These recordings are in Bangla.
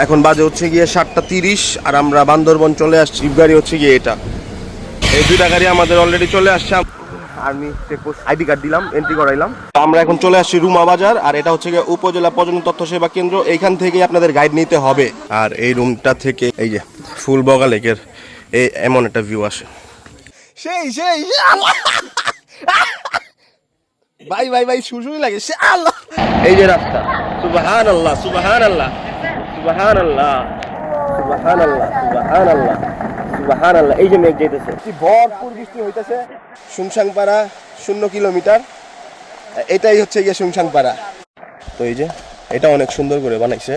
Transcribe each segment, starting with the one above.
এখন বাজে হচ্ছে গিয়ে 7:30 আর আমরা বান্দরবন চলে আসছি। জিপ গাড়ি হচ্ছে গিয়ে এটা, এই দুইটা গাড়ি আমাদের অলরেডি চলে আসছে। আর্মি চেকপোস্ট আইডি কার্ড দিলাম, এন্ট্রি করাইলাম। আমরা এখন চলে আসছি রুমা বাজার, আর এটা হচ্ছে গিয়ে উপজেলা পর্যটন তথ্য সেবা কেন্দ্র। এইখান থেকে আপনাদের গাইড নিতে হবে। আর এই রুমটা থেকে এই যে ফুলবগা লেকের এই এমন একটা ভিউ আসে। সেই সেই ভাই ভাই ভাই শুরুই লাগে সে আল্লাহ। এই যে রাস্তা, সুবহানাল্লাহ সুবহানাল্লাহ সুবহানাল্লাহ সুবহানাল্লাহ সুবহানাল্লাহ সুবহানাল্লাহ। এই যে মেঘ যাইতেছে, কি ভরপুর বৃষ্টি হইতেছে। শুনশাংপাড়া 0 কিলোমিটার, এটাই হচ্ছে গিয়ে শুনশাংপাড়া। তো এই যে এটা অনেক সুন্দর করে বানাইছে,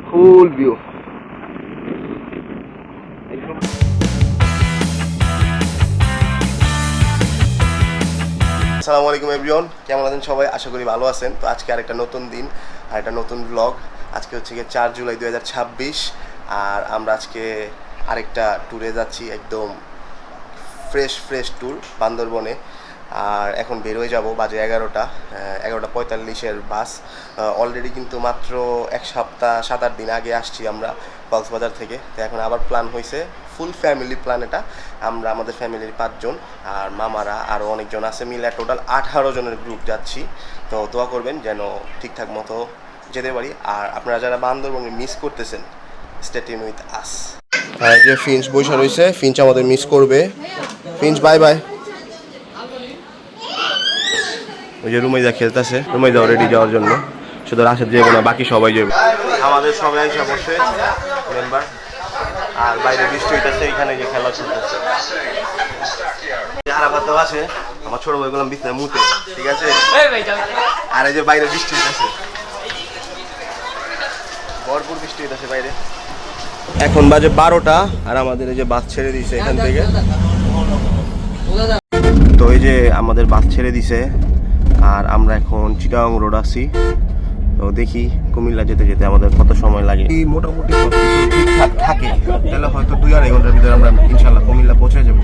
ফুল ভিউ। আসসালামু আলাইকুম এভরিওয়ান, কেমন আছেন সবাই? আশা করি ভালো আছেন। তো আজকে আরেকটা নতুন দিন আর একটা নতুন ব্লগ। আজকে হচ্ছে গিয়ে 4 জুলাই 2026, আর আমরা আজকে আরেকটা ট্যুরে যাচ্ছি, একদম ফ্রেশ ট্যুর বান্দরবনে। আর এখন বের হয়ে যাবো, বাজে 11:45 বাস। অলরেডি কিন্তু মাত্র 1 সপ্তাহ 7-8 দিন আগে আসছি আমরা কক্সবাজার থেকে। তো এখন আবার প্ল্যান হয়েছে, ফুল ফ্যামিলি প্ল্যান এটা। আমরা আমাদের ফ্যামিলির 5 জন আর মামারা আরও অনেকজন আছে, মিলে টোটাল 18 জনের গ্রুপ যাচ্ছি। তো দোয়া করবেন যেন ঠিকঠাক মতো যেতে পারি। আর আপনারা যারা বান্দরবনে মিস করতেছেন, স্টে টিউন উইথ আস। আর যে ফিঞ্চ বৈশা রয়েছে, ফিঞ্চ আমাদের মিস করবে। Finch bye bye. ওই যে রুমাইদা খেলতেছে, রুমাইদা রেডি যাওয়ার জন্য, শুধু রাশেদ যাবো না, বাকি সবাই যাবে। আমাদের সবাই এসে বসে মেম্বার, আর বাইরে বৃষ্টি হইতেছে, এখানে যে খেলা চলতেছে। আরাফাত আছে, আমার ছোট ভাই বললাম বিছনায় মুতে, ঠিক আছে। আর এই যে বাইরে বৃষ্টি হইতেছে, ভরপুর বৃষ্টি হইতেছে বাইরে। এখন বাজে 12টা, আর আমাদের এই যে বাস ছেড়ে দিছে এখান থেকে। তো এই যে আমাদের বাস ছেড়ে দিছে, আর আমরা এখন চিটাগাং রোড আছি। তো দেখি কুমিল্লা যেতে যেতে আমাদের কত সময় লাগে। মোটামুটি ঠিকঠাক থাকে তাহলে হয়তো 2-2.5 ঘন্টার ভিতরে আমরা ইনশাল্লাহ কুমিল্লা পৌঁছে যাবো।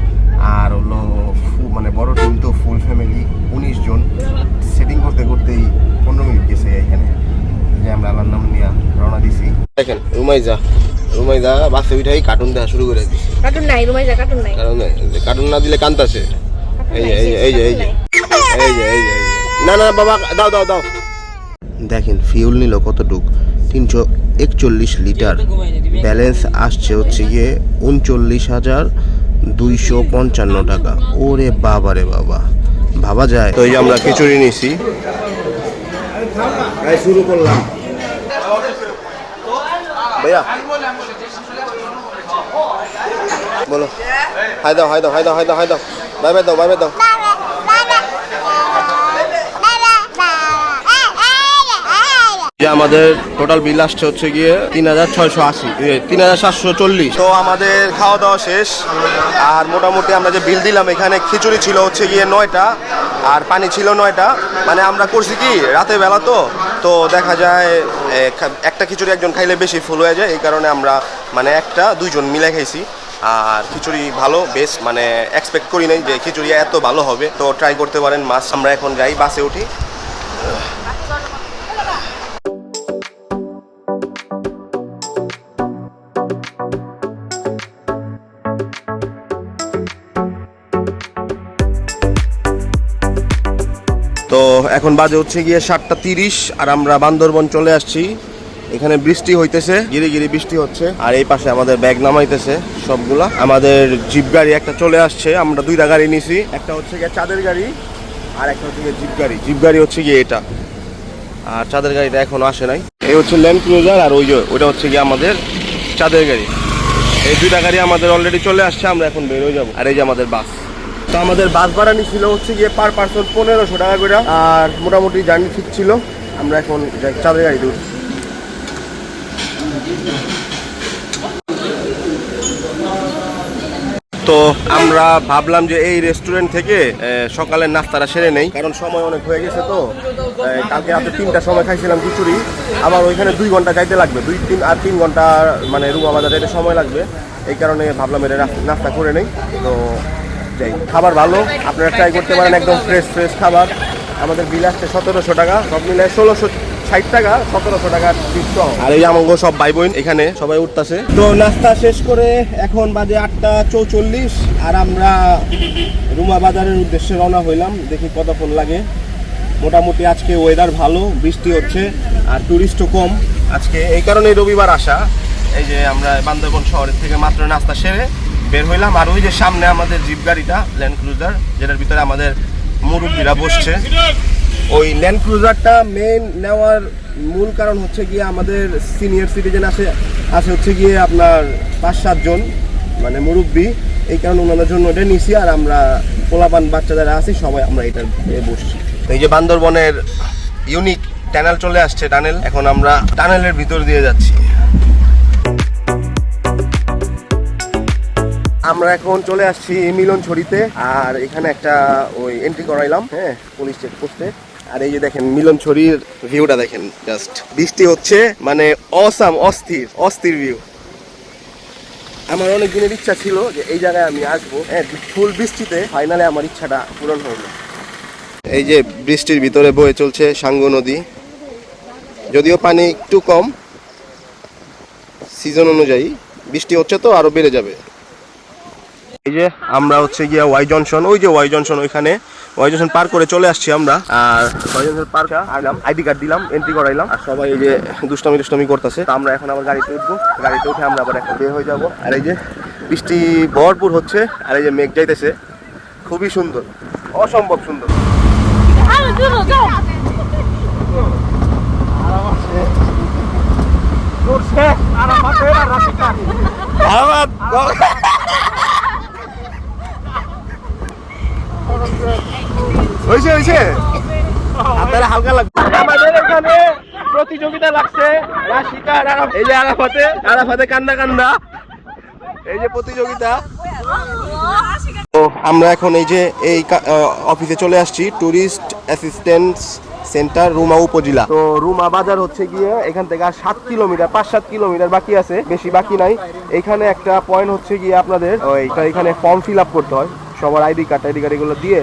আর হলো মানে বড় টিম তো, ফুল ফ্যামিলি 19 জন। সেটিং করতে করতেই 15 মিনিট গেছে এখানে, যে আমরা আমার নাম নিয়ে রওনা দিছি। দেখেন রুমাইদা বাসে উঠাই কার্টুন দেখা শুরু করে দিচ্ছে। কার্টুন নাই রুমাইদা, কার্টুন নাই, কার্টুন না দিলে কান্তাছে। এই যে এই যে এই যে এই যে এই যে না না বাবা, দাও দাও দাও। দেখেন ফিউল নিল কতটুক, 341 লিটার। ব্যালেন্স আসছে হচ্ছে গিয়ে 39,255 টাকা। ওরে বাবা রে বাবা, ভাবা যায়। তো এই যে আমরা খিচুড়ি নিছি, শুরু করলাম। ভাইয়া বলো, হাই দাও হাই দাও হাই দাও হাই দাও হাই দাও, বাই বাই দাও বাই বাই দাও। আমাদের টোটাল বিল আসছে হচ্ছে গিয়ে 3,680, 3,740। তো আমাদের খাওয়া দাওয়া শেষ, আর মোটামুটি আমরা যে বিল দিলাম, এখানে খিচুড়ি ছিল হচ্ছে গিয়ে 9টা, আর পানি ছিল 9টা। মানে আমরা করছি কি রাতে বেলা, তো দেখা যায় একটা খিচুড়ি একজন খাইলে বেশি ফুল হয়ে যায়, এই কারণে আমরা মানে একটা 2 জন মিলে খাইছি। আর খিচুড়ি ভালো, বেশ, মানে এক্সপেক্ট করি নাই যে খিচুড়ি এত ভালো হবে। তো ট্রাই করতে পারেন মাছ। আমরা এখন যাই, বাসে উঠি। তো এখন বাজে হচ্ছে গিয়ে 7:30, আর আমরা বান্দরবন চলে আসছি। এখানে বৃষ্টি হইতেছে, গিরি গিরি বৃষ্টি হচ্ছে। আর এই পাশে আমাদের ব্যাগ নামাইতেছে সবগুলা। আমাদের জিপ গাড়ি একটা চলে আসছে, আমরা 2টা গাড়ি নিছি। একটা হচ্ছে গিয়ে চাঁদের গাড়ি, আর একটা হচ্ছে গিয়ে জিপ গাড়ি। জিপ গাড়ি হচ্ছে গিয়ে এটা, আর চাঁদের গাড়িটা এখনো আসে নাই। এই হচ্ছে ল্যান্ড ক্রুজার, আর ওইটা হচ্ছে গিয়ে আমাদের চাঁদের গাড়ি। এই 2টা গাড়ি আমাদের অলরেডি চলে আসছে, আমরা এখন বের হয়ে যাবো। আর এই যে আমাদের বাস। তো আমাদের বাস ভাড়া নিছিল হচ্ছে গিয়ে পার পার্সন 1500 টাকা করে, আর মোটামুটি জার্নি ঠিক ছিল। আমরা এখন চাঁদের গাড়িতে উঠছি। তো আমরা ভাবলাম যে এই রেস্টুরেন্ট থেকে সকালের নাস্তাটা সেরে নেই, কারণ সময় অনেক হয়ে গেছে। তো কালকে রাতে 3টার সময় খাইছিলাম খিচুড়ি, আবার ওইখানে 2 ঘন্টা যাইতে লাগবে, 3 ঘন্টা মানে রুমা বাজার যাইতে সময় লাগবে। এই কারণে ভাবলাম এটা নাস্তা করে নেই। তো যাই, খাবার ভালো, আপনারা ট্রাই করতে পারেন, একদম ফ্রেশ খাবার। আমাদের বিল আসছে 1700 টাকা, সব মিলে 60 টাকা, 1700 টাকা ডিসকাউন্ট। আর এই আমগো সব ভাই বোন এখানে সবাই উঠতেছে। তো নাস্তা শেষ করে এখন বাজে 8:44 আর আমরা রুমা বাজারের উদ্দেশ্যে রওনা হইলাম। দেখি কতক্ষণ লাগে। মোটামুটি আজকে ওয়েদার ভালো, বৃষ্টি হচ্ছে আর টুরিস্টও কম আজকে, এই কারণেই রবিবার আসা। এই যে আমরা বান্দরবন শহরের থেকে মাত্র নাস্তা সেরে বের হইলাম। আর ওই যে সামনে আমাদের জিপ গাড়িটা ল্যান্ড ক্রুজার, যেটার ভিতরে আমাদের মুরব্বীরা বসছে। ওই ল্যান্ড ক্রুজারটা মেইন নেওয়ার মূল কারণ হচ্ছে গিয়ে আমাদের সিনিয়র সিটিজেন আছে হচ্ছে গিয়ে আপনার 5-7 জন, মানে মুরব্বী। এই কারণে ওনাদের জন্য এটা নিছি। আর আমরা পোলাপান বাচ্চা যারা আছি সবাই আমরা এটার বসছি। এই যে বান্দরবনের ইউনিক টানেল চলে আসছে, টানেল। এখন আমরা টানেলের ভিতর দিয়ে যাচ্ছি। আমরা এখন চলে আসছি মিলনছড়িতে। আর এখানে একটা ওই এন্ট্রি করাইলাম, হ্যাঁ, পুলিশ চেকপোস্টে। আর এই যে দেখেন মিলনছড়ির ভিউটা দেখেন, জাস্ট বৃষ্টি হচ্ছে, মানে অসাম, অস্থির ভিউ। আমার অনেক দিনের ইচ্ছা ছিল যে এই জায়গায় আমি আসবো, হ্যাঁ, ফুল বৃষ্টিতে। ফাইনালে আমার ইচ্ছাটা পূরণ হলো। এই যে বৃষ্টির ভিতরে বয়ে চলছে সাঙ্গু নদী, যদিও পানি একটু কম, সিজন অনুযায়ী বৃষ্টি হচ্ছে তো আরো বেড়ে যাবে। এই যে আমরা হচ্ছে গিয়া ওয়াই জংশন, ওই যে ওয়াই জংশন, ওইখানে ওয়াই জংশন পার করে চলে আসছি আমরা। আর ওয়াই জংশন পার আসলাম, আইডি কার্ড দিলাম, এন্ট্রি করাইলাম। আর সবাই এই যে দুষ্টামি করতেছে। তো আমরা এখন আবার গাড়িতে উঠবো, গাড়িতে উঠে আমরা আবার এখন বের হয়ে যাবো। আর এই যে বৃষ্টি ভরপুর হচ্ছে, আর এই যে মেঘ যাইতেছে, খুবই সুন্দর, অসম্ভব সুন্দর। হয়েছে আপনারা হালকা লাগবে। আমাদের এখানে প্রতিযোগিতা লাগছে রাশিকা, এই যে আরাফাতে কান্দা, এই যে প্রতিযোগিতা। তো আমরা এখন এই যে এই অফিসে চলে আসছি, ট্যুরিস্ট অ্যাসিস্ট্যান্স সেন্টার, রুমা উপজেলা। তো রুমা বাজার হচ্ছে গিয়ে এখান থেকে আর 7 কিলোমিটার, 5-7 কিলোমিটার বাকি আছে, বেশি বাকি নাই। এখানে একটা পয়েন্ট হচ্ছে গিয়ে আপনাদের এখানে ফর্ম ফিল আপ করতে হয়, সবার আইডি কার্ড এগুলো দিয়ে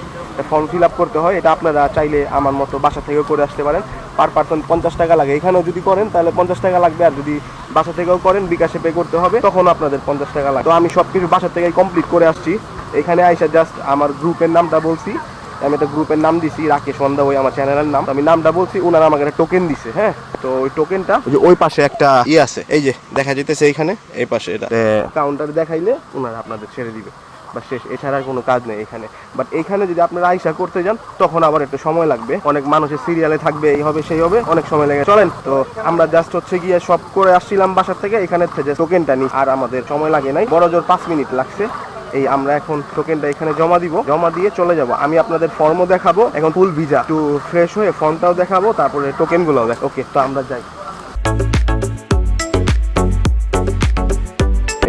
ফর্ম ফিল আপ করতে হয়। এটা আপনারা চাইলে আমার মতো বাসা থেকেও করে আসতে পারেন। পার পার্সন 50 টাকা লাগে। এখানেও যদি করেন তাহলে 50 টাকা লাগবে, আর যদি বাসা থেকেও করেন বিকাশে পে করতে হবে, তখন আপনাদের 50 টাকা লাগবে। তো আমি সবকিছু বাসা থেকেই কমপ্লিট করে আসছি। এখানে আইসা জাস্ট আমার গ্রুপের নামটা বলছি, আমি একটা গ্রুপের নাম দিছি রাকেশ সন্ধ্যা, ওই আমার চ্যানেলের নাম। আমি নামটা বলছি, ওনারা আমাকে একটা টোকেন দিছে, হ্যাঁ। তো ওই টোকেনটা ওই পাশে একটা আছে, এই যে দেখা যেতেছে এইখানে, এই পাশে এটা কাউন্টার দেখাইলে ওনারা আপনাদের ছেড়ে দিবে, বা শেষ। এছাড়া কোনো কাজ নেই এখানে। বাট এখানে যদি আপনারা আইসা করতে যান তখন আবার একটু সময় লাগবে, অনেক মানুষের সিরিয়ালে থাকবে, এই হবে সেই হবে, অনেক সময় লেগে। চলেন, তো আমরা জাস্ট হচ্ছে গিয়ে সব করে আসছিলাম বাসার থেকে, এখানে থেকে টোকেনটা নিই। আর আমাদের সময় লাগে নাই, বড় জোর 5 মিনিট লাগছে। এই আমরা এখন টোকেনটা এখানে জমা দিব, জমা দিয়ে চলে যাব। আমি আপনাদের ফর্মও দেখাবো, এখন ফুল ভিজা, একটু ফ্রেশ হয়ে ফর্মটাও দেখাবো, তারপরে টোকেনগুলোও দেখ। ওকে, তো আমরা যাই।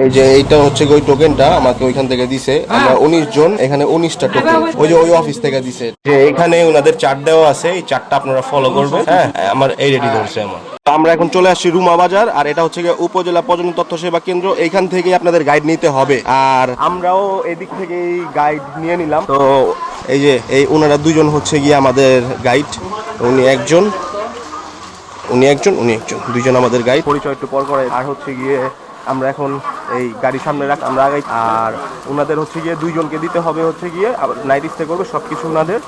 এই যে এইটা হচ্ছে ওই টোকেনটা আমাকে ওইখান থেকে দিছে। আমরা 19 জন, এখানে 19টা টোকেন ওই যে ওই অফিস থেকে দিছে। যে এখানে ওনাদের চার্ট দেওয়া আছে, এই চার্টটা আপনারা ফলো করবেন, হ্যাঁ। আমার এই রেডি ধরছে আমার। আমরা এখন চলে আসছি রুমা বাজার, আর এটা হচ্ছে উপজেলা পর্যটন তথ্য সেবা কেন্দ্র। এইখান থেকে আপনাদের গাইড নিতে হবে, আর আমরাও এদিক থেকে গাইড নিয়ে নিলাম। তো এই যে ওনারা দুজন হচ্ছে গিয়ে আমাদের গাইড, উনি একজন, দুইজন আমাদের গাইড। পরিচয় একটু পর করে। আর হচ্ছে গিয়ে আমরা এখন এই গাড়ির সামনে আমরা আগাই। আর ওনাদের হচ্ছে গিয়ে 2 জনকে দিতে হবে হচ্ছে গিয়ে নাইট স্টে করবে, সব কিছু ওনাদের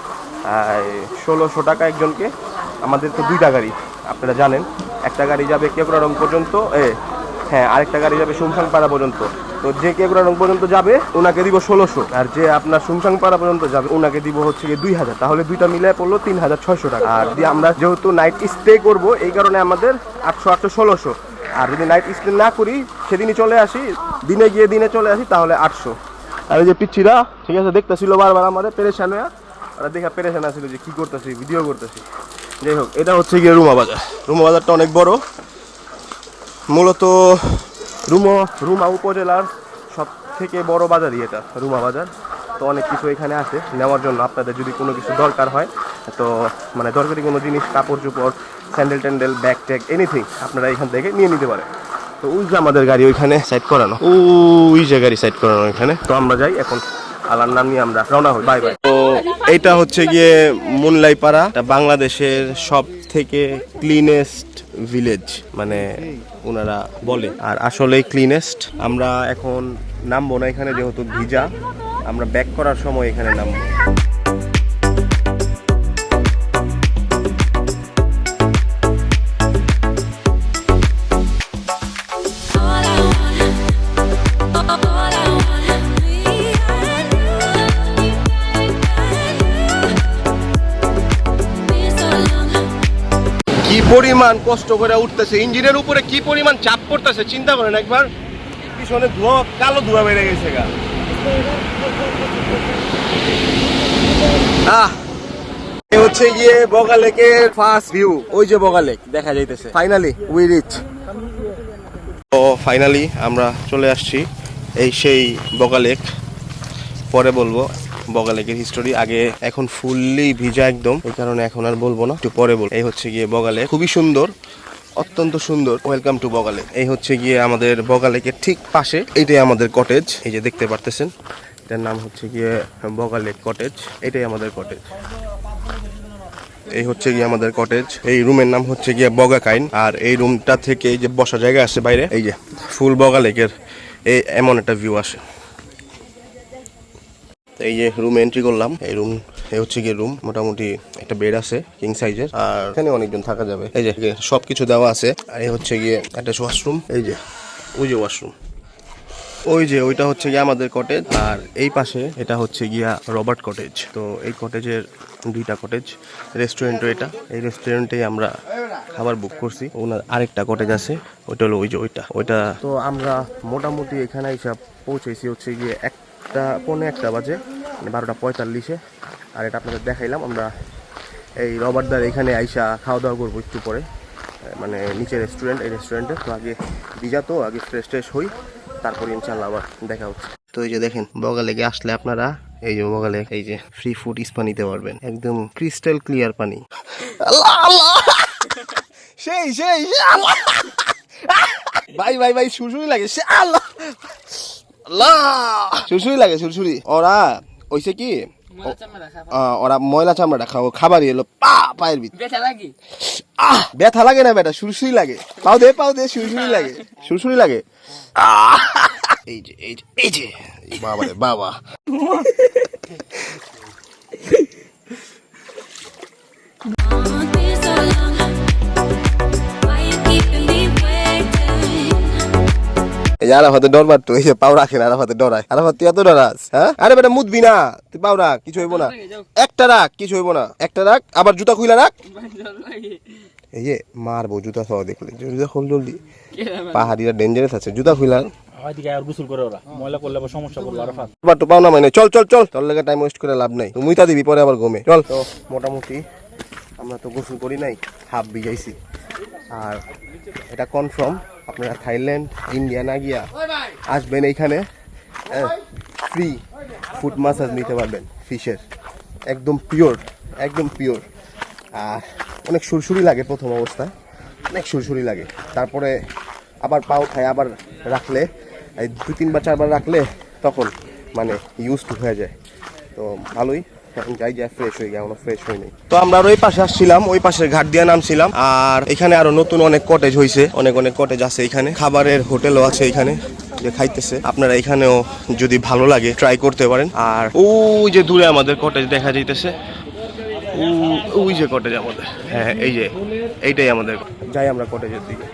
1600 টাকা একজনকে। আমাদের তো 2টা গাড়ি, আপনারা জানেন। একটা গাড়ি যাবে কেকড়ারং পর্যন্ত, হ্যাঁ, আরেকটা গাড়ি যাবে সুমসাংপাড়া পর্যন্ত। তো যে কেকড়ারং পর্যন্ত যাবে ওনাকে দিব 1600, আর যে আপনার সুমসাংপাড়া পর্যন্ত যাবে ওনাকে দিব হচ্ছে গিয়ে 2000। তাহলে দুইটা মিলে পড়লো 3600 টাকা। আর দিয়ে আমরা যেহেতু নাইট স্টে করব, এই কারণে আমাদের 800 1600। আর যদি নাইট স্টে না করি, সেদিনই চলে আসি, দিনে গিয়ে দিনে চলে আসি, তাহলে 800। আর এই যে পিচ্ছিরা, ঠিক আছে, দেখতেছিল বারবার আমাদের পেরেশান হয়ে, ওরা দেখা পেরেশান আসছিল যে কি করতেছি, ভিডিও করতেছি। যাই হোক, এটা হচ্ছে গিয়ে রুমা বাজার। রুমা বাজারটা অনেক বড়, মূলত রুমা উপজেলার সব থেকে বড় বাজারই এটা, রুমা বাজার। তো অনেক কিছু এখানে আছে নেওয়ার জন্য। আপনাদের যদি কোনো কিছু দরকার হয়, তো মানে দরকারি কোনো জিনিস, কাপড় চোপড়, স্যান্ডেল ট্যান্ডেল, ব্যাগ ট্যাগ, এনিথিং আপনারা এখান থেকে নিয়ে নিতে পারেন। তো ওই যে আমাদের গাড়ি ওইখানে সাইড করানো, ওই যে গাড়ি সাইড করানো ওইখানে। তো আমরা যাই এখন, আল্লাহর নাম নিয়ে আমরা রওনা হই। Bye bye. তো এইটা হচ্ছে গিয়ে মুনলাইপাড়া, বাংলাদেশের সব থেকে ক্লিনেস্ট ভিলেজ মানে ওনারা বলে, আর আসলেই ক্লিনেস্ট। আমরা এখন নামবো না এখানে যেহেতু ভিজা, আমরা ব্যাক করার সময় এখানে নামবো। কি পরিমাণ কষ্ট করে উঠতেছে, ইঞ্জিনের উপরে কি পরিমাণ চাপ পড়তেছে চিন্তা করেন একবার। পিছনে ধোঁয়া, কালো ধোঁয়া বেড়ে গেছে গা। হচ্ছে গিয়ে বগা লেকের ফার্স্ট ভিউ, ওই যে বগা লেক দেখা যাইতেছে। Finally we reach. তো ফাইনালি আমরা চলে আসছি এই সেই বগা লেক। পরে বলবো বগা লেকের হিস্টোরি, আগে এখন ফুললি ভিজা একদম, এই কারণে এখন আর বলবো না, একটু পরে বলবো। এই হচ্ছে গিয়ে বগা লেক, খুবই সুন্দর, অত্যন্ত সুন্দর। Welcome to Boga lake. এই হচ্ছে গিয়ে আমাদের বগা লেকের ঠিক পাশে এইটাই আমাদের কটেজ, এই যে দেখতে পারতেছেন, এটার নাম হচ্ছে গিয়ে বগা লেক কটেজ। এটাই আমাদের কটেজ, এই হচ্ছে গিয়ে আমাদের কটেজ। এই রুমের নাম হচ্ছে গিয়ে বগা কাইন। আর এই রুমটা থেকে এই যে বসা জায়গা আছে বাইরে, এই যে ফুল বগা লেকের এই এমন একটা ভিউ আসে। এই যে রুমে এন্ট্রি করলাম, এই রুম, এই হচ্ছে গিয়ে রুম। মোটামুটি একটা বেড আছে কিং সাইজের, আর এখানে অনেকজন থাকা যাবে। এই যে সবকিছু দেওয়া আছে। আর এই হচ্ছে গিয়ে একটা ওয়াশরুম, এই যে ওই যে ওয়াশরুম, ওই যে ওইটা হচ্ছে গিয়ে আমাদের কটেজ। আর এই পাশে এটা হচ্ছে গিয়া রবার্ট কটেজ। তো এই কটেজের দুইটা কটেজ, রেস্টুরেন্টও এটা। এই রেস্টুরেন্টেই আমরা খাবার বুক করছি। ওনার আরেকটা কটেজ আছে, ওইটা হলো ওই যে ওইটা। তো আমরা মোটামুটি এখানে হিসাব পৌঁছেছি হচ্ছে গিয়ে 1:45 বাজে, মানে 12:45। আর এটা আপনাদের দেখাইলাম। আমরা এই রবার্টদার এখানে আইসা খাওয়া দাওয়া করবো একটু পরে, মানে নিচে রেস্টুরেন্ট, এই রেস্টুরেন্টে। তো আগে ভিজা, তো আগে ফ্রেশ ট্রেশ হই, তারপরে ইনশাল্লাহ আবার দেখা হচ্ছে। তো এই যে দেখেন বগা লেকে আসলে আপনারা, এই যে বগা লেক, এই যে ফ্রি ফুড ইস্পা নিতে পারবেন, একদম ক্রিস্টাল ক্লিয়ার পানি। আল্লাহ আল্লাহ, সেই সেই আল্লাহ, ভাই ভাই ভাই সুরসুরি লাগে, সে আল্লাহ আল্লাহ, সুরসুরি লাগে, সুরসুরি। ওরা ওইসে কি, ওরা ময়লা চামড়া খাও, খাবারই এলো পায়ের ভিতরে ব্যথা লাগে না বেটা, সুরসুরি লাগে। পাও দে সুরসুরি লাগে, সুরসুরি লাগে। এই যে এই যে এই যে বাবা রে বাবা, আরাফাতে ডর মারতো, এই যে পাও রাখে না, আরাফাতে ডরায়। আরাফাত তুই এত ডরাস? হ্যাঁ, আরে বেটা মুদবি না, তুই পাও রাখ, কিছু হইব না। একটা রাখ, কিছু হইব না, একটা রাখ। আবার জুতা খুইলা রাখ। এই যে মারবো জুতা সহ দেখলে, জুতা খুল জলদি, পাহাড়িরা ডেঞ্জারাস আছে, জুতা খুইলা। পাও না মানে, চল চল চল, তোর লেগে টাইম ওয়েস্ট করে লাভ নাই, মুইতা দিবি পরে আবার ঘুমে। চল। তো মোটামুটি আমরা তো গোসল করি নাই, হাফ ভিজাইছি। আর এটা কনফার্ম, আপনারা থাইল্যান্ড, ইন্ডিয়া না গিয়া আসবেন এইখানে, ফ্রি ফুড মাসাজ নিতে পারবেন ফিশের, একদম পিওর, একদম পিওর। আর অনেক সুরসুরি লাগে প্রথম অবস্থায়, অনেক সুরসুরি লাগে, তারপরে আবার পাও খায়, আবার রাখলে এই 2-3 বার 4 বার রাখলে তখন মানে ইউজ টু হয়ে যায়। তো ভালোই, এখন যাই যা ফ্রেশ হয়ে গেছে, ফ্রেশ হয়নি। তো আমরা আর ওই পাশে আসছিলাম, ওই পাশের ঘাট দিয়ে নামছিলাম। আর এখানে আরো নতুন অনেক কটেজ হয়েছে, অনেক অনেক কটেজ আছে এখানে, খাবারের হোটেলও আছে এখানে যে খাইতেছে। আপনারা এখানেও যদি ভালো লাগে ট্রাই করতে পারেন। আর ওই যে দূরে আমাদের কটেজ দেখা যাইতেছে, ওই যে কটেজ আমাদের, হ্যাঁ এই যে এইটাই আমাদের। যাই আমরা কটেজের দিকে।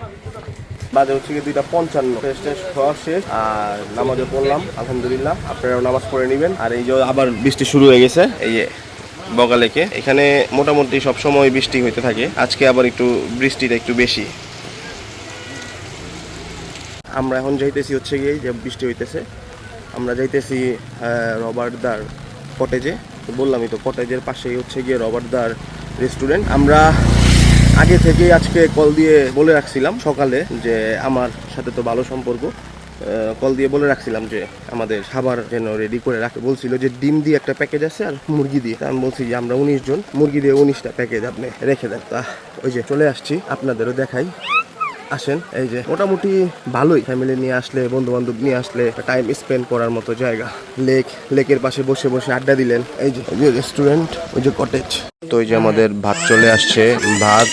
বাজে হচ্ছে কি 2:55, ফ্রেশ ট্রেশ খাওয়া শেষ আর নামাজে পড়লাম আলহামদুলিল্লাহ। আপনারাও নামাজ পড়ে নেবেন। আর এই যে আবার বৃষ্টি শুরু হয়ে গেছে, এই যে বগা লেকে এখানে মোটামুটি সব সময় বৃষ্টি হইতে থাকে, আজকে আবার একটু বৃষ্টিটা একটু বেশি। আমরা এখন যাইতেছি হচ্ছে গিয়ে, যে বৃষ্টি হইতেছে, আমরা যাইতেছি রবার্টদার কটেজে। বললামই তো, কটেজের পাশেই হচ্ছে গিয়ে রবার্টদার রেস্টুরেন্ট। আমরা আগে থেকে আজকে কল দিয়ে বলে রাখছিলাম সকালে, যে আমার সাথে তো ভালো সম্পর্ক, কল দিয়ে বলে রাখছিলাম যে আমাদের খাবার যেন রেডি করে রাখতে। বলছিল যে ডিম দিয়ে একটা প্যাকেজ আছে আর মুরগি দিয়ে। আমি বলছি যে আমরা 19 জন, মুরগি দিয়ে 19টা প্যাকেজ আপনি রেখে দেন। তা ওই যে চলে আসছি, আপনাদেরও দেখাই। আসেন। এই যে মোটামুটি ভালোই, ফ্যামিলি নিয়ে আসলে, বন্ধু বান্ধব নিয়ে আসলে টাইম স্পেন্ড করার মতো জায়গা। লেকের পাশে বসে বসে আড্ডা দিলেন। এই যে রেস্টুরেন্ট, ওই যে কটেজ। তো এই যে আমাদের ভাত চলে আসছে, ভাত,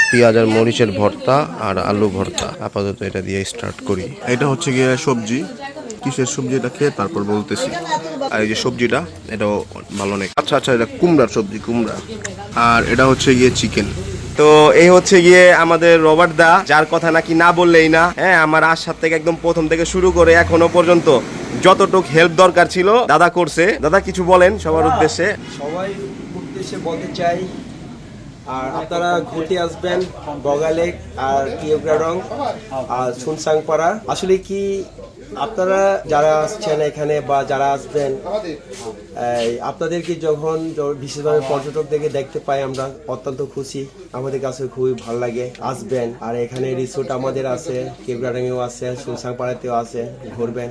পেঁয়াজ আর মরিচের ভর্তা আর আলু ভর্তা। আপাতত এটা দিয়ে স্টার্ট করি। এটা হচ্ছে গিয়ে সবজি, কিসের সবজি এটা খেয়ে তারপর বলতেছি। আর এই যে সবজিটা, এটাও ভালো নেই। আচ্ছা আচ্ছা, এটা কুমড়ার সবজি, কুমড়া। আর এটা হচ্ছে গিয়ে চিকেন। তো এই হচ্ছে গিয়ে আমাদের রবার্ট দা, যার কথা নাকি না বললেই না। হ্যাঁ, আমার আসার থেকে একদম প্রথম থেকে শুরু করে এখনো পর্যন্ত যতটুক হেল্প দরকার ছিল দাদা করছে। দাদা কিছু বলেন সবার উদ্দেশ্যে। সবাই উদ্দেশ্যে বলতে চাই, আর আপনারা ঘুরতে আসবেন বগালেক আর কিউগ্রাডং আর সুনসাংপাড়া। আসলে কি আপনারা যারা আসছেন এখানে বা যারা আসবেন, আপনাদেরকে যখন বিশেষভাবে পর্যটকদেরকে দেখতে পাই আমরা অত্যন্ত খুশি। আমাদের কাছে খুবই ভালো লাগে। আসবেন, আর এখানে রিসোর্ট আমাদের আছে, কিউগ্রাডংয়েও আছে, সুনসাংপাড়াতেও আছে, ঘুরবেন,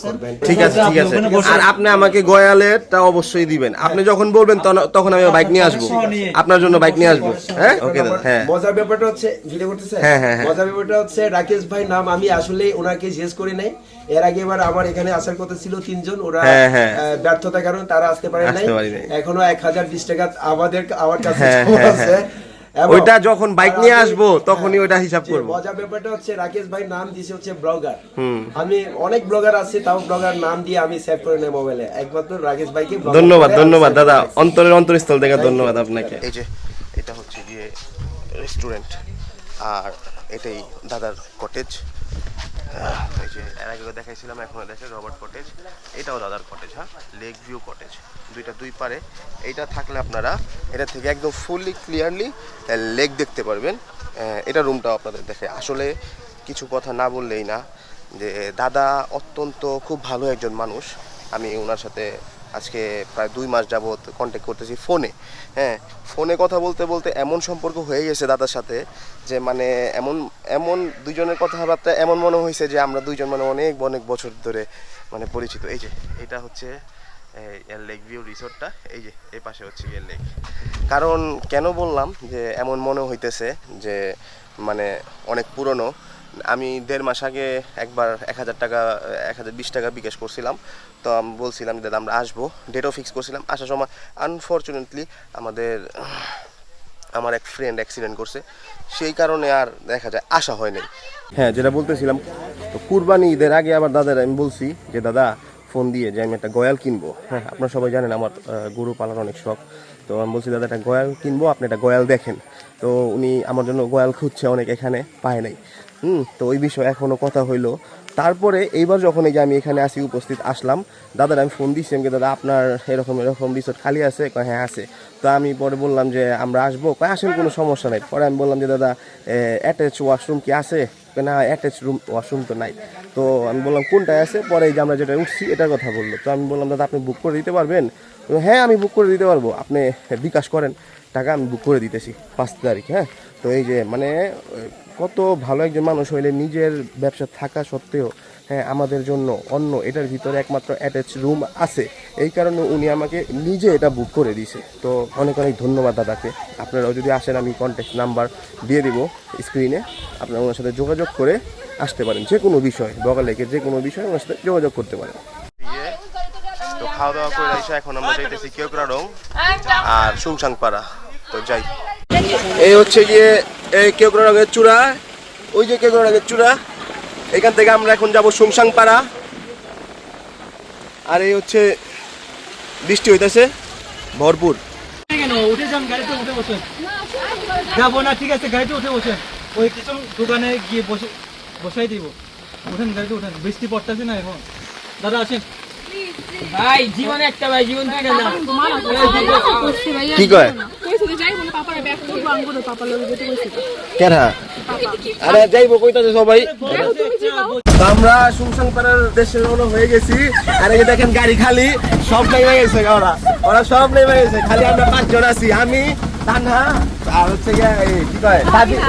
করবেন। ঠিক আছে ঠিক আছে। আর আপনি আমাকে গয়ালেরটা অবশ্যই দিবেন। আপনি যখন বলবেন তখন আমি বাইক নিয়ে আসবো, আপনার জন্য বাইক নিয়ে আসবো। হ্যাঁ ওকে দাদা। হ্যাঁ, মজার ব্যাপারটা হচ্ছে, ভিডিও করতেছে, মজার ব্যাপারটা হচ্ছে রাকেশ ভাই নাম আমি আসলে ওনাকে জিজ্ঞেস করি নাই। এর আগে এবার আমার এখানে আসার কথা ছিল 3 জন, ওরা ব্যর্থতার কারণে তারা আসতে পারে নাই। এখনো 1020 টাকা আমার কাছে আছে। ওইটা যখন বাইক নিয়ে আসবো তখনই ওইটা হিসাব করব। মজার ব্যাপারটা হচ্ছে রাকেশ ভাই নাম দিয়েছে হচ্ছে ব্লগার। আমি অনেক ব্লগার আছে, তাও ব্লগার নাম দিয়ে আমি সেভ করে নেই মোবাইলে। একমাত্র রাকেশ ভাইকে ধন্যবাদ। ধন্যবাদ দাদা, অন্তরের অন্তরস্থল থেকে ধন্যবাদ আপনাকে। এই যে এটা হচ্ছে গিয়ে রেস্টুরেন্ট, আর এটাই দাদার কটেজ। এই যে এর আগে দেখাইছিলাম, এখনো দেখে রবার্ট কটেজ। এটাও দাদার কটেজ। হ্যাঁ, লেক ভিউ কটেজ, দুইটা দুই পারে। এইটা থাকলে আপনারা এটা থেকে একদম ফুললি ক্লিয়ারলি লেক দেখতে পারবেন। এটা রুমটাও আপনাদের দেখে। আসলে কিছু কথা না বললেই না, যে দাদা অত্যন্ত খুব ভালো একজন মানুষ। আমি ওনার সাথে আজকে প্রায় 2 মাস যাবৎ কন্ট্যাক্ট করতেছি ফোনে। হ্যাঁ, ফোনে কথা বলতে বলতে এমন সম্পর্ক হয়ে গেছে দাদার সাথে, যে মানে এমন দুজনের কথাবার্তা এমন মনে হয়েছে যে আমরা দুইজন মানে অনেক অনেক বছর ধরে মানে পরিচিত। এই যে এটা হচ্ছে লেক ভিউ রিসোর্টটা। এই যে এই পাশে হচ্ছে গিয়ে লেক। কারণ কেন বললাম যে এমন মনে হইতেছে যে মানে অনেক পুরনো। আমি 1.5 মাস আগে একবার 1020 টাকা বিকাশ করছিলাম। তো আমি বলছিলাম দাদা আমরা আসবো, ডেটও ফিক্স করছিলাম। আসার সময় আনফরচুনেটলি আমার এক ফ্রেন্ড অ্যাক্সিডেন্ট করছে, সেই কারণে আর দেখা যায় আসা হয় নাই। হ্যাঁ, যেটা বলতেছিলাম, তো কুরবানি ঈদের আগে আবার দাদার আমি বলছি যে দাদা ফোন দিয়ে যে আমি একটা গয়াল কিনবো। হ্যাঁ, আপনারা সবাই জানেন আমার গরু পালার অনেক শখ। তো আমি বলছি দাদা একটা গয়াল কিনবো, আপনি একটা গয়াল দেখেন। তো উনি আমার জন্য গয়াল খুঁজছে, অনেক এখানে পায় নাই। তো ওই বিষয়ে এখনও কথা হইলো। তারপরে এইবার যখন এই যে আমি এখানে আসি, উপস্থিত আসলাম, দাদার আমি ফোন দিচ্ছি, আমি দাদা আপনার এরকম রিসোর্ট খালি আছে? হ্যাঁ আছে। তো আমি পরে বললাম যে আমরা আসবো, আসেন কোনো সমস্যা নাই। পরে আমি বললাম যে দাদা অ্যাটাচ ওয়াশরুম কি আছে? না, অ্যাটাচ ওয়াশরুম তো নাই। তো আমি বললাম কোনটায় আছে? পরে এই যে আমরা যেটা উঠছি এটার কথা বললো। তো আমি বললাম দাদা আপনি বুক করে দিতে পারবেন? হ্যাঁ আমি বুক করে দিতে পারবো, আপনি বিকাশ করেন টাকা, আমি বুক করে দিতেছি 5 তারিখ। হ্যাঁ, তো এই যে মানে কত ভালো একজন মানুষ হইলে নিজের ব্যবসা থাকা সত্ত্বেও হ্যাঁ আমাদের জন্য অন্য এটার ভিতরে একমাত্র অ্যাটাচ রুম আছে, এই কারণে উনি আমাকে নিজে এটা বুক করে দিয়েছে। তো অনেক অনেক ধন্যবাদ দাদাকে। আপনারাও যদি আসেন, আমি কন্ট্যাক্ট নাম্বার দিয়ে দিব স্ক্রিনে, আপনারা ওনার সাথে যোগাযোগ করে আসতে পারেন। যে কোনো বিষয়, বগালেকের যে কোনো বিষয় ওনার সাথে যোগাযোগ করতে পারেন। তো খাওয়া দাওয়া করে এসে এখন আমরা যাইতেছি কিউগ্রাডং আর সুনসাংপাড়া। তো যাই, এই হচ্ছে গিয়ে এই কিউগ্রাডংয়ের চূড়া, ওই যে কিউগ্রাডংয়ের চূড়া। এখান থেকে আমরা এখন যাব সুনসাংপাড়া। আর এই হচ্ছে বৃষ্টি হইতেছে ভরপুর। উঠে যান, গাড়িতে উঠে বসেন। যাবো না, ঠিক আছে, গাড়িতে উঠে বসেন। ওই কিছু দোকানে গিয়ে বসাই দিব। উঠেন, গাড়িতে উঠেন, বৃষ্টি পড়তেছে না এখন। দাদা আছেন? ভাই জীবন একটা, ভাই জীবন দুইটা না। কি কয়? কেনা আরে যাইবো কইতাছে সবাই। আমরা সুনসাংপাড়ার দেশে রওনা হয়ে গেছি। আর এই দেখেন গাড়ি খালি, সব নেমে গেছে, ওরা সব নেমে গেছে, খালি আমরা 5 জন আছি। আমি, তানহা, আর হচ্ছে গিয়া কি কয়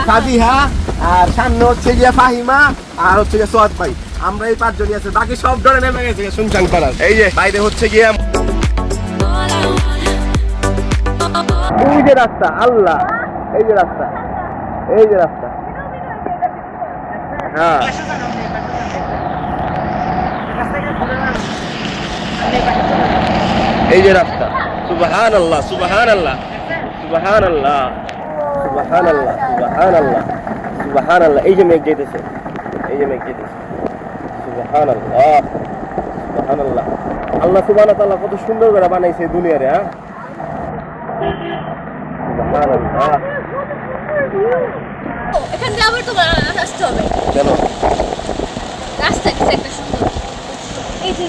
সাদিহা, আর সামনে হচ্ছে গিয়া ফাহিমা, আর হচ্ছে গিয়া সোয়াদ ভাই। আমরা এই 5 জনই আছে, বাকি সব ধরে নেমে গেছে সুনসাংপাড়ার। এই যে বাইরে হচ্ছে গিয়া ওই যে রাস্তা, আল্লাহ, এই যে রাস্তা, এই যে রাস্তা, হ্যাঁ এই যে রাস্তা সুবহানাল্লাহ সুবহানাল্লাহ সুবহানাল্লাহ সুবহানাল্লাহ সুবহানাল্লাহ সুবহানাল্লাহ এই যে মেঘ যেতেছে সুবহানাল্লাহ সুবহানাল্লাহ আল্লাহ সুবহানাহু ওয়া তাআলা কত সুন্দর করে বানাইছে এই দুনিয়ারে হ্যাঁ সুবহানাল্লাহ এখান দিয়ে আবার তো আসতে হবে কেন রাস্তা একটা সুন্দর এই যে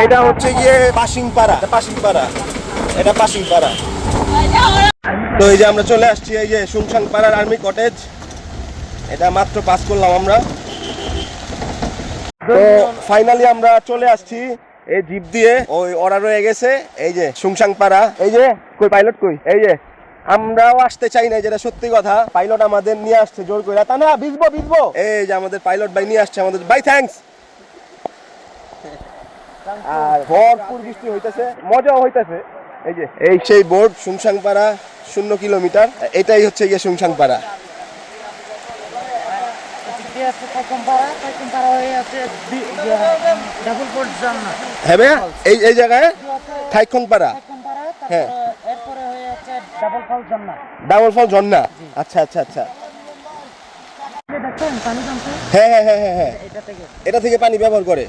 এটা হচ্ছে গিয়ে পাশিংপাড়া এটা পাশিংপাড়া তো এই যে আমরা চলে আসছি এই যে সুংসাংপাড়ার আর্মি কটেজ এটা মাত্র পাস করলাম আমরা তো ফাইনালি আমরা চলে আসছি এই জিপ দিয়ে ওই ওরা রয়ে গেছে এই যে সুংসাংপাড়া এই যে কই পাইলট কই এই যে আমরাও আসতে চাই না যেটা সত্যি কথা পাইলট আমাদের নিয়ে আসছে জোর করে তা না ভিজবো এই যে আমাদের পাইলট ভাই নিয়ে আসছে আমাদের ভাই থ্যাঙ্কস আর ভরপুর বৃষ্টি হইতেছে মজাও হইতেছে এই যে এই সেই বোর্ড সুংসাংপাড়া 0 কিলোমিটার এটাই হচ্ছে গিয়ে সুংসাংপাড়া হ্যাঁ ভাইয়া এই জায়গায় থাইখংপাড়া হ্যাঁ ডাবল ফল ঝর্ণা আচ্ছা আচ্ছা আচ্ছা হ্যাঁ হ্যাঁ হ্যাঁ হ্যাঁ হ্যাঁ এটা থেকে পানি ব্যবহার করে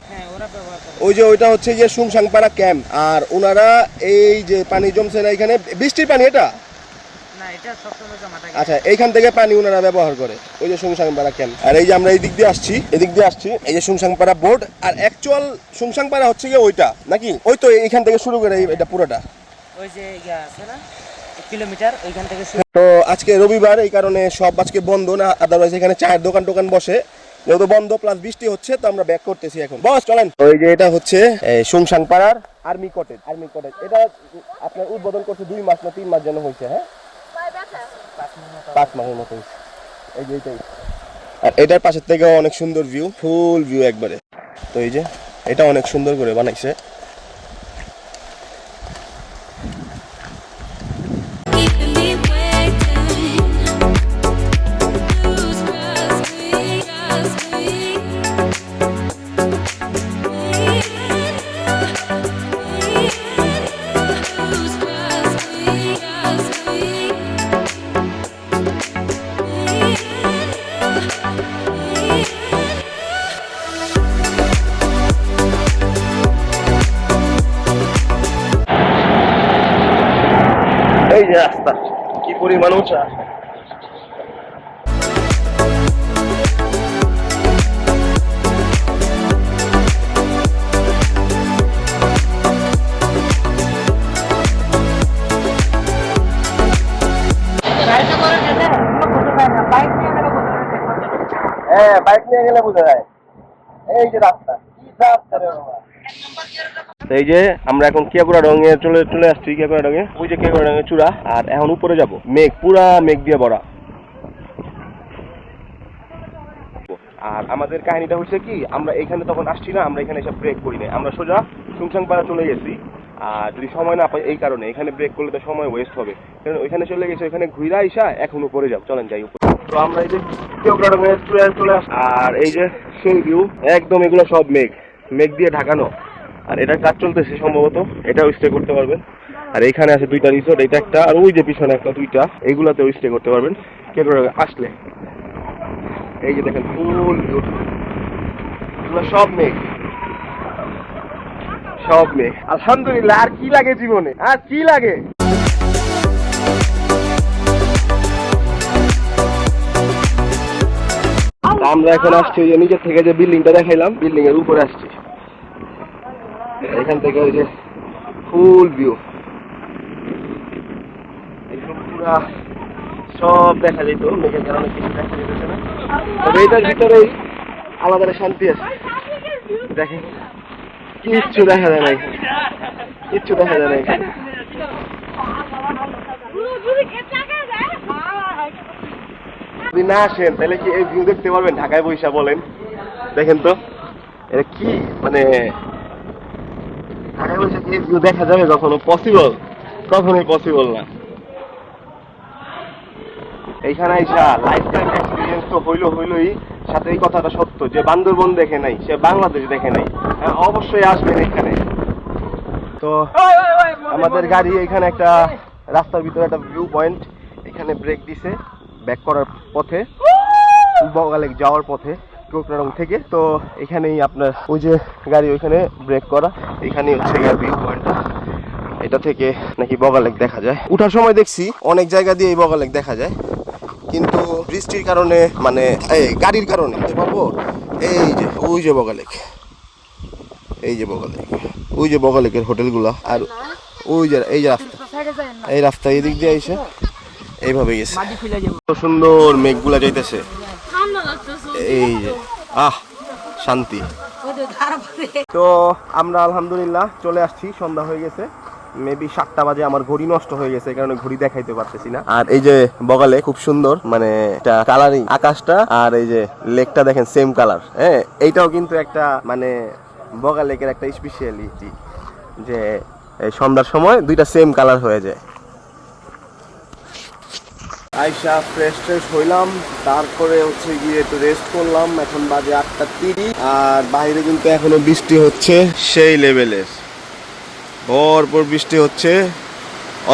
ওই যে ওইটা হচ্ছে গিয়ে সুংসাংপাড়া ক্যাম্প আর ওনারা এই যে পানি জমছে না এখানে বৃষ্টির পানি এটা আচ্ছা এইখান থেকে পানি ওনারা ব্যবহার করে ওই যে সুংসাংপাড়া ক্যাম্প আর এই যে আমরা এদিক দিয়ে আসছি এই যে সুংসাংপাড়া বোর্ড আর অ্যাকচুয়াল সুংসাংপাড়া হচ্ছে গিয়ে ওইটা নাকি ওই তো এইখান থেকে শুরু করে এটা পুরোটা ওই যে ইয়া আছে না 1 কিলোমিটার ওইখান থেকে তো আজকে রবিবার এই কারণে সব আজকে বন্ধ না আদারওয়াইজ এখানে চায়ের দোকান বসে যেহেতু বন্ধ প্লাস বৃষ্টি হচ্ছে তো আমরা ব্যাক করতেছি এখন বস চলেন ওই যে এটা হচ্ছে সুংসাংপাড়ার আর্মি কটেজ এটা আপনার উদ্বোধন করছে 2 মাস না 3 মাস যেন হয়েছে হ্যাঁ 5 মাসের মতো এই যে এটাই আর এটার পাশের থেকে অনেক সুন্দর ভিউ ফুল ভিউ একবারে তো এই যে এটা অনেক সুন্দর করে বানাইছে এই যে রাস্তা কি পরিমাণ উঁচা হ্যাঁ বাইক নিয়ে গেলে বোঝা যায় এই যে রাস্তা এই যে আমরা এখন কেকুড়া ডঙে চলে আসছি কেকুড়া ডঙে ওই যে কেকুড়া ডঙে চূড়া আর এখন উপরে যাব মেঘ পুরা মেঘ দিয়ে ভরা আর আমাদের কাহিনীটা হচ্ছে কি আমরা এখানে তখন আসছি না আমরা এখানে এসে ব্রেক করি না আমরা সোজা সুংসাংপাড়া চলে গেছি আর যদি সময় না পাই এই কারণে এখানে ব্রেক করলে তো সময় ওয়েস্ট হবে কারণ ওইখানে চলে গেছে ওইখানে ঘুরে আইসা এখন উপরে যাব চলেন যাই উপরে তো আমরা এই যে কেকুড়া ডঙে চলে আসছি আর এই যে সেই ভিউ একদম এগুলো সব মেঘ দিয়ে ঢাকানো আর এটা কাজ চলতেছে সম্ভবত এটাও স্টে করতে পারবেন আর এইখানে আছে 2টা রিসোর্ট এটা একটা আর ওই যে পিছনে একটা 2টা এইগুলাতেও স্টে করতে পারবেন কেকুড়া আসলে এই যে দেখেন ফুল ভিউ এগুলো সব মেঘ আলহামদুলিল্লাহ আর কি লাগে জীবনে আর কি লাগে আমরা এখন আসছি ওই যে নিচের থেকে যে বিল্ডিংটা দেখাইলাম বিল্ডিং এর উপরে আসছি এখান থেকে ওই যে ফুল ভিউ একদম পুরা সব দেখা যেত মেঘের কারণে কিছু দেখা যেতেছে না তবে এটার ভিতরেই আলাদা শান্তি আছে দেখেন কিচ্ছু দেখা যায় না এখানে, কিচ্ছু দেখা যায় না এখানে। যদি না আসেন তাহলে কি এই ভিউ দেখতে পারবেন ঢাকায় বৈশা? বলেন দেখেন তো এটা কি মানে ঢাকায় বৈশা কি এই ভিউ দেখা যাবে কখনো? পসিবল? কখনোই পসিবল না। এইখানে আইসা লাইফ টাইম এক্সপিরিয়েন্স তো হইলই, সাথে এই কথাটা সত্য যে বান্দরবন দেখে নাই সে বাংলাদেশ দেখে নাই। হ্যাঁ, অবশ্যই আসবেন এখানে। তো আমাদের গাড়ি এখানে একটা রাস্তার ভিতরে একটা ভিউ পয়েন্ট, এখানে ব্রেক দিছে ব্যাক করার পথে, বগালেক যাওয়ার পথে কোকরারং থেকে। তো এখানেই আপনার ওই যে গাড়ি ওইখানে ব্রেক করা, এখানেই হচ্ছে গিয়ে ভিউ পয়েন্টটা। এটা থেকে নাকি বগালেক দেখা যায়। উঠার সময় দেখছি অনেক জায়গা দিয়ে এই বগালেক দেখা যায়, কিন্তু বৃষ্টির কারণে মানে এই গাড়ির কারণে দেখতে পারবো। এই যে ওই যে বগালেক, এই যে বগালেক, ওই যে বগালেকের হোটেলগুলা, আর ওই যে এই যে রাস্তা, এই রাস্তা এদিক দিয়ে এসে এইভাবে গেছে। কত সুন্দর মেঘগুলা যাইতেছে, এই যে শান্তি। তো আমরা আলহামদুলিল্লাহ চলে আসছি, সন্ধ্যা হয়ে গেছে, মেবি 7টা বাজে। আমার ঘড়ি নষ্ট হয়ে গেছে, এই কারণে ঘড়ি দেখাইতে পারতেছি না। আর এই যে বগালে খুব সুন্দর মানে একটা কালারিং আকাশটা, আর এই যে লেকটা দেখেন সেম কালার। হ্যাঁ, এইটাও কিন্তু একটা মানে বগালেকের একটা স্পেশালিটি যে সন্ধ্যার সময় দুইটা সেম কালার হয়ে যায়। আইসা ফ্রেশ হইলাম, তারপরে হচ্ছে গিয়ে একটু রেস্ট করলাম। এখন বাজে 8:30, আর বাইরে কিন্তু এখনো বৃষ্টি হচ্ছে সেই লেভেলের, ভরপুর বৃষ্টি হচ্ছে,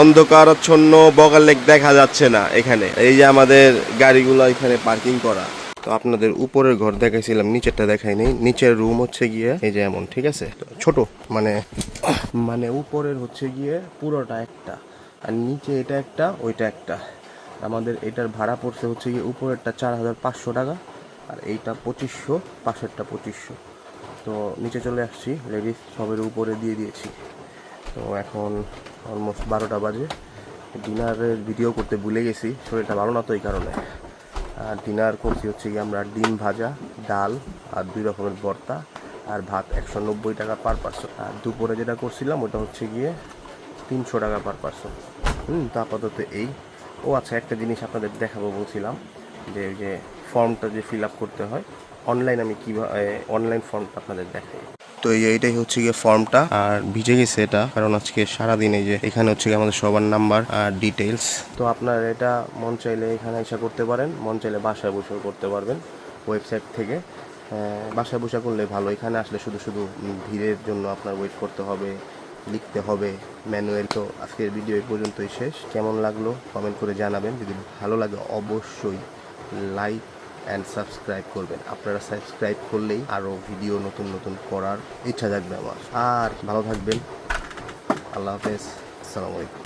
অন্ধকারাচ্ছন্ন বগালেক দেখা যাচ্ছে না এখানে। এই যে আমাদের গাড়িগুলো এখানে পার্কিং করা। তো আপনাদের উপরের ঘর দেখাইছিলাম, নিচেরটা দেখাই নেই। নিচের রুম হচ্ছে গিয়ে এই যে এমন, ঠিক আছে, ছোট মানে উপরের হচ্ছে গিয়ে পুরোটা একটা, আর নিচে এটা একটা ওইটা একটা। আমাদের এটার ভাড়া পড়ছে হচ্ছে গিয়ে উপরেরটা 4500 টাকা, আর এইটা 2500, পাশেরটা 2500। তো নিচে চলে আসছি, লেডিস সবের উপরে দিয়ে দিয়েছি। তো এখন অলমোস্ট 12টা বাজে। ডিনারের ভিডিও করতে ভুলে গেছি, শরীরটা ভালো না তো এই কারণে। আর ডিনার করছি হচ্ছে গিয়ে আমরা ডিম ভাজা, ডাল আর 2 রকমের ভর্তা আর ভাত, 190 টাকা পার পার্সন। আর দুপুরে যেটা করছিলাম ওটা হচ্ছে গিয়ে 300 টাকা পার পার্সন। তো আপাতত এই। ও আচ্ছা, একটা জিনিস আপনাদের দেখাবো বলছিলাম, যে ওই যে ফর্মটা যে ফিল আপ করতে হয় অনলাইন, আমি কীভাবে অনলাইন ফর্মটা আপনাদের দেখাই। তো এইটাই হচ্ছে গিয়ে ফর্মটা, আর ভিজে গেছে এটা, কারণ আজকে সারাদিন এই যে এখানে হচ্ছে গিয়ে আমাদের সবার নাম্বার আর ডিটেলস। তো আপনার এটা মন চাইলে এখানে এসে করতে পারেন, মন চাইলে বাসায় বসেও করতে পারবেন ওয়েবসাইট থেকে। বাসায় বসে করলে ভালো, এখানে আসলে শুধু ভিড়ের জন্য আপনার ওয়েট করতে হবে, লিখতে হবে ম্যানুয়াল। তো আজকের ভিডিও এই পর্যন্তই শেষ। কেমন লাগলো কমেন্ট করে জানাবেন, যদি ভালো লাগে অবশ্যই লাইক অ্যান্ড সাবস্ক্রাইব করবেন। আপনারা সাবস্ক্রাইব করলেই আরও ভিডিও নতুন করার ইচ্ছা জাগবে আমার। আর ভালো থাকবেন, আল্লাহ হাফেজ, আসসালামু আলাইকুম।